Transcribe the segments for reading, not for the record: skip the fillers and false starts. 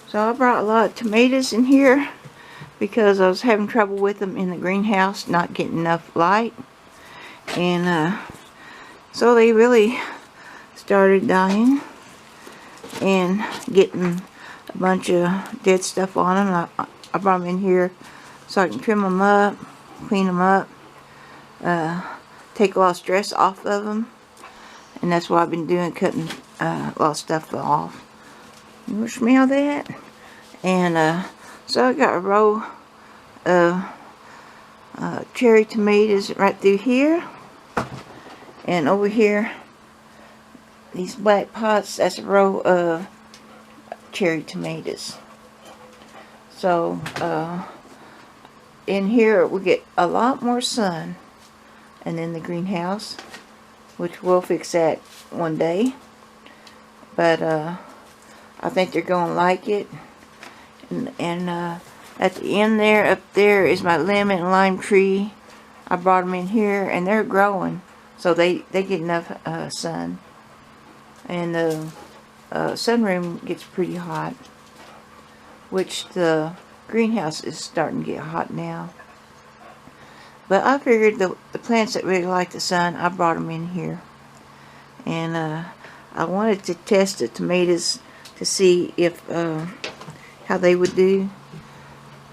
So I brought a lot of tomatoes in here because I was having trouble with them in the greenhouse, not getting enough light. And so they really started dying and getting a bunch of dead stuff on them. I brought them in here so I can trim them up, clean them up, take a lot of stress off of them. And that's what I've been doing, cutting a lot of stuff off. You smell that? And so I got a row of cherry tomatoes right through here. And over here, these black pots, that's a row of cherry tomatoes. So in here we get a lot more sun and in the greenhouse, which we'll fix that one day. But I think they're going to like it. And at the end there, up there, is my lemon and lime tree. I brought them in here and they're growing. So they get enough sun. And the sunroom gets pretty hot. Which the greenhouse is starting to get hot now. But I figured the plants that really like the sun, I brought them in here. And I wanted to test the tomatoes to see if how they would do,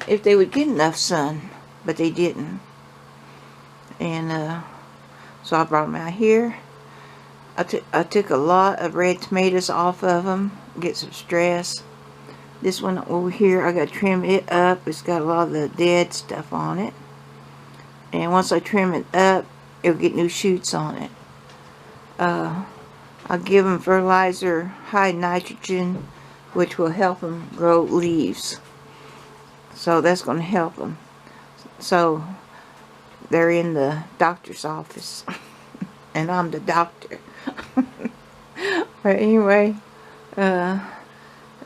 if they would get enough sun, but they didn't. And so I brought them out here. I took a lot of red tomatoes off of them, get some stress. This one over here, I got to trim it up. It's got a lot of the dead stuff on it. And once I trim it up, it'll get new shoots on it. I'll give them fertilizer, high nitrogen, which will help them grow leaves. So that's going to help them. So they're in the doctor's office. And I'm the doctor. But anyway, at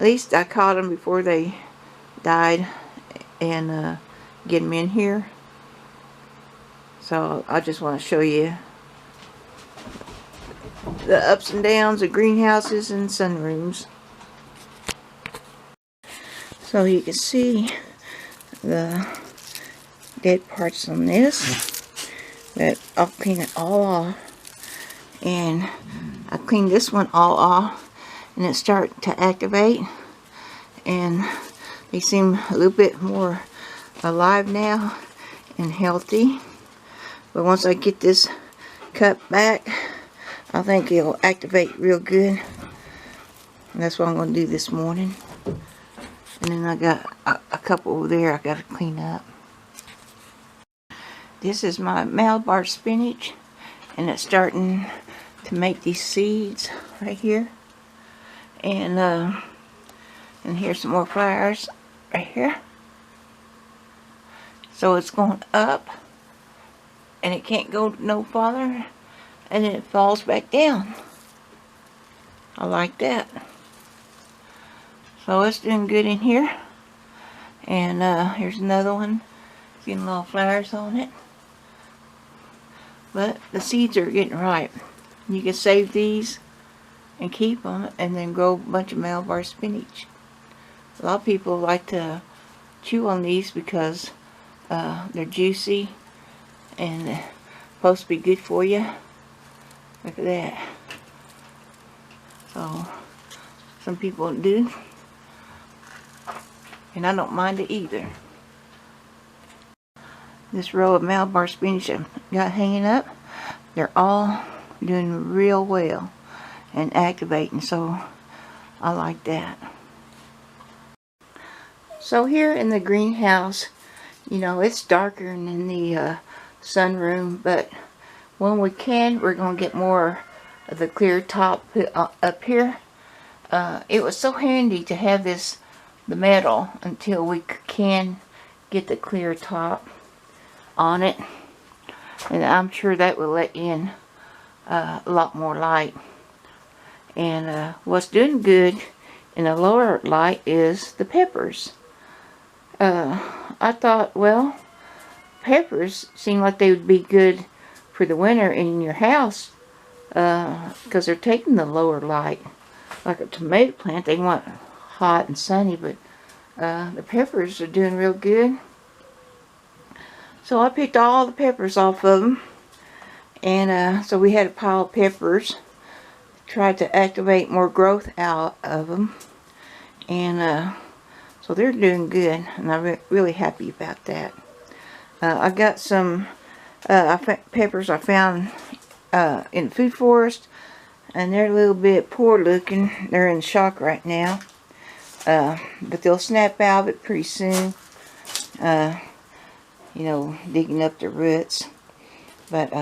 least I caught them before they died and get them in here. So I just want to show you the ups and downs of greenhouses and sunrooms. So you can see the dead parts on this. But I'll clean it all off. And I cleaned this one all off. And it's starting to activate. And they seem a little bit more alive now and healthy. But once I get this cut back, I think it'll activate real good. And that's what I'm going to do this morning. And then I got a couple over there I got to clean up. This is my Malabar spinach. And it's starting to make these seeds right here. And here's some more flowers right here. So it's going up. And it can't go no farther. And then it falls back down. I like that. So it's doing good in here. And here's another one. Getting little flowers on it. But the seeds are getting ripe. You can save these and keep them and then grow a bunch of Malabar spinach. A lot of people like to chew on these because they're juicy and they're supposed to be good for you. Look at that. So some people do. And I don't mind it either. This row of Malabar spinach I got hanging up, they're all doing real well and activating, so I like that. So here in the greenhouse, you know, it's darker than in the sunroom, but when we can, we're going to get more of the clear top up here. It was so handy to have the metal until we can get the clear top on it, and I'm sure that will let in a lot more light. And what's doing good in the lower light is the peppers. I thought, well, peppers seem like they would be good for the winter in your house because they're taking the lower light. Like a tomato plant, they want hot and sunny, but the peppers are doing real good. So I picked all the peppers off of them, and so we had a pile of peppers. Tried to activate more growth out of them, and so they're doing good, and I'm really happy about that. I got some peppers I found in the food forest, and they're a little bit poor looking. They're in shock right now, but they'll snap out of it pretty soon. You know, digging up the roots. But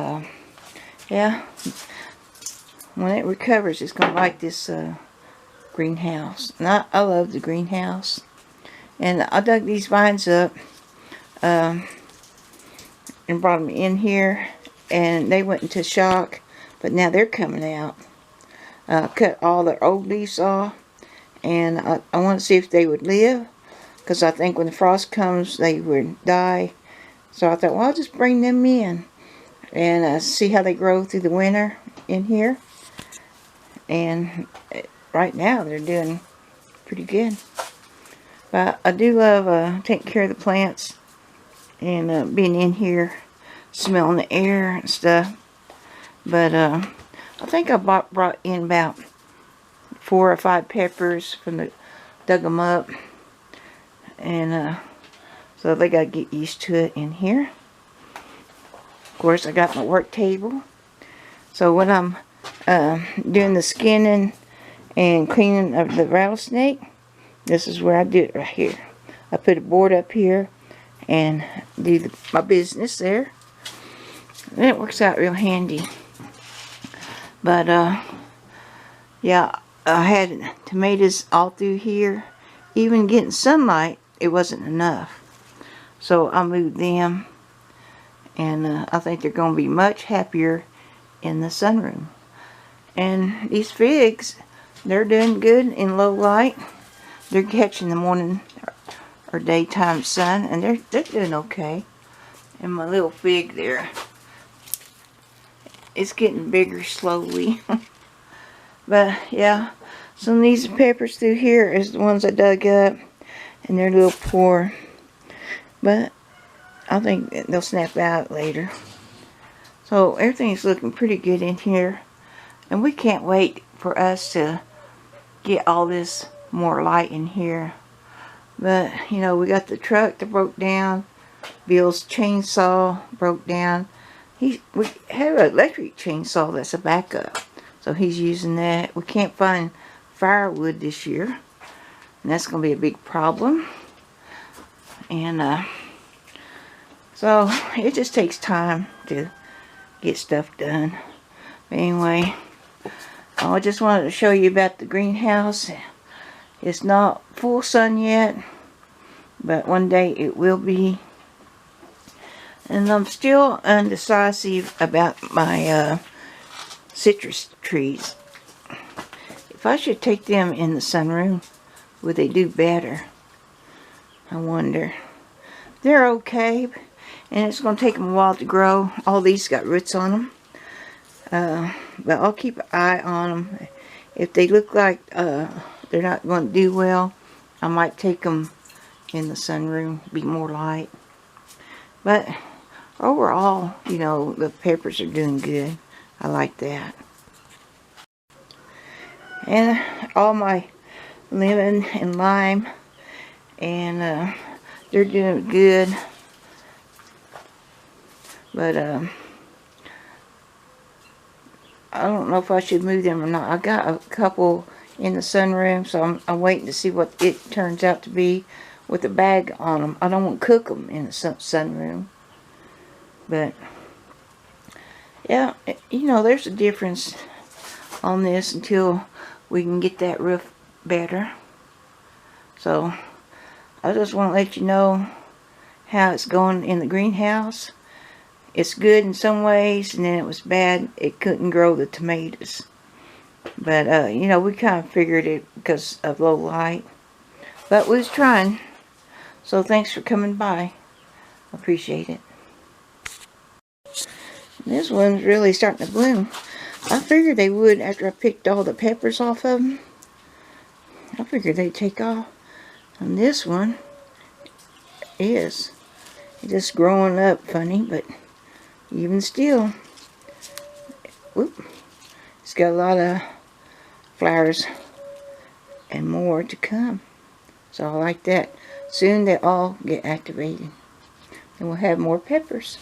yeah, when it recovers, it's gonna like this greenhouse. And I love the greenhouse. And I dug these vines up and brought them in here, and they went into shock, but now they're coming out. Cut all their old leaves off, and I want to see if they would live, because I think when the frost comes they would die. So I thought, well, I'll just bring them in and see how they grow through the winter in here. And right now they're doing pretty good. But I do love taking care of the plants and being in here, smelling the air and stuff. But I think I brought in about 4 or 5 peppers dug them up, and so they got to get used to it in here. Of course, I got my work table. So when I'm doing the skinning and cleaning of the rattlesnake, this is where I do it right here. I put a board up here and do my business there. And it works out real handy. But yeah, I had tomatoes all through here. Even getting sunlight, it wasn't enough. So I moved them, and I think they're going to be much happier in the sunroom. And these figs, they're doing good in low light. They're catching the morning or daytime sun, and they're doing okay. And my little fig there, it's getting bigger slowly. But yeah, some of these peppers through here is the ones I dug up, and they're a little poor, but I think they'll snap out later. So everything's looking pretty good in here, and we can't wait for us to get all this more light in here. But you know, we got the truck that broke down. Bill's chainsaw broke down. We have an electric chainsaw that's a backup, so he's using that. We can't find firewood this year, and that's going to be a big problem. And so it just takes time to get stuff done. But anyway, I just wanted to show you about the greenhouse. It's not full sun yet, but one day it will be. And I'm still undecisive about my citrus trees. If I should take them in the sunroom, would they do better? I wonder. They're okay, and it's going to take them a while to grow. All these got roots on them. But I'll keep an eye on them. If they look like they're not going to do well, I might take them in the sunroom, be more light. But overall, you know, the peppers are doing good. I like that. And all my lemon and lime, and they're doing good. But I don't know if I should move them or not. I got a couple in the sunroom, so I'm waiting to see what it turns out to be with the bag on them. I don't want to cook them in the sunroom. But yeah, you know, there's a difference on this until we can get that roof better. So I just want to let you know how it's going in the greenhouse. It's good in some ways, and then it was bad. It couldn't grow the tomatoes. But you know, we kind of figured it because of low light. But we was trying. So thanks for coming by. I appreciate it. This one's really starting to bloom. I figured they would after I picked all the peppers off of them. I figured they'd take off. And this one is just growing up funny, but even still, whoop, it's got a lot of flowers and more to come. So I like that. Soon they all get activated and we'll have more peppers.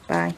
Bye.